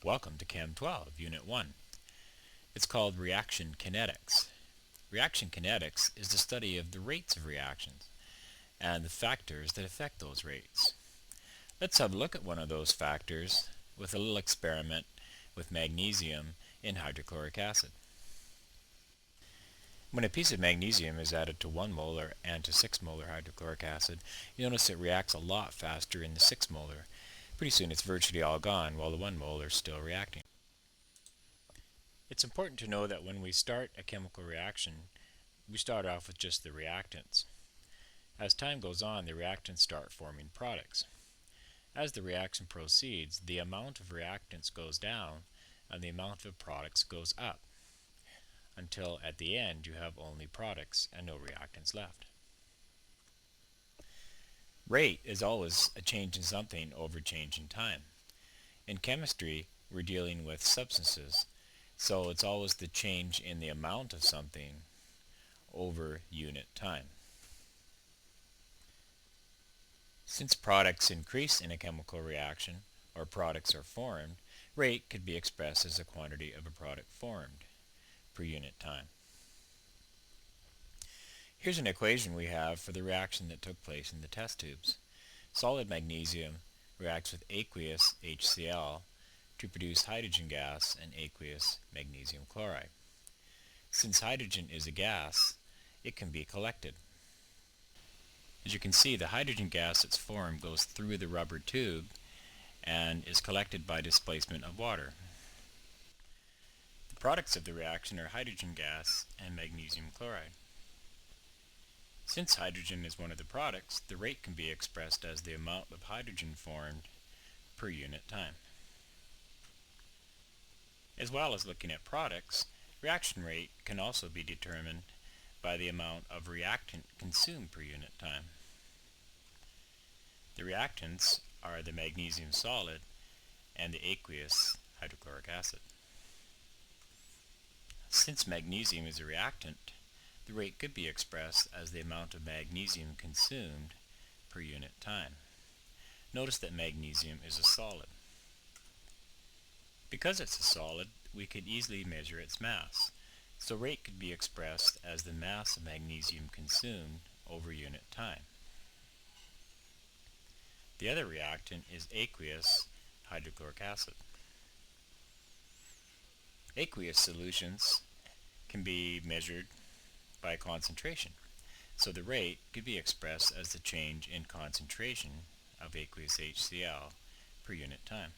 Welcome to Chem 12, Unit 1. It's called Reaction Kinetics. Reaction kinetics is the study of the rates of reactions and the factors that affect those rates. Let's have a look at one of those factors with a little experiment with magnesium in hydrochloric acid. When a piece of magnesium is added to 1 molar and to 6 molar hydrochloric acid, you notice it reacts a lot faster in the 6 molar. Pretty soon it's virtually all gone while the 1 molar is still reacting. It's important to know that when we start a chemical reaction, we start off with just the reactants. As time goes on, the reactants start forming products. As the reaction proceeds, the amount of reactants goes down and the amount of products goes up, until at the end you have only products and no reactants left. Rate is always a change in something over change in time. In chemistry, we're dealing with substances, so it's always the change in the amount of something over unit time. Since products increase in a chemical reaction, or products are formed, rate could be expressed as the quantity of a product formed per unit time. Here's an equation we have for the reaction that took place in the test tubes. Solid magnesium reacts with aqueous HCl to produce hydrogen gas and aqueous magnesium chloride. Since hydrogen is a gas, it can be collected. As you can see, the hydrogen gas that's formed goes through the rubber tube and is collected by displacement of water. The products of the reaction are hydrogen gas and magnesium chloride. Since hydrogen is one of the products, the rate can be expressed as the amount of hydrogen formed per unit time. As well as looking at products, reaction rate can also be determined by the amount of reactant consumed per unit time. The reactants are the magnesium solid and the aqueous hydrochloric acid. Since magnesium is a reactant, the rate could be expressed as the amount of magnesium consumed per unit time. Notice that magnesium is a solid. Because it's a solid, we could easily measure its mass, so rate could be expressed as the mass of magnesium consumed over unit time. The other reactant is aqueous hydrochloric acid. Aqueous solutions can be measured by concentration, so the rate could be expressed as the change in concentration of aqueous HCl per unit time.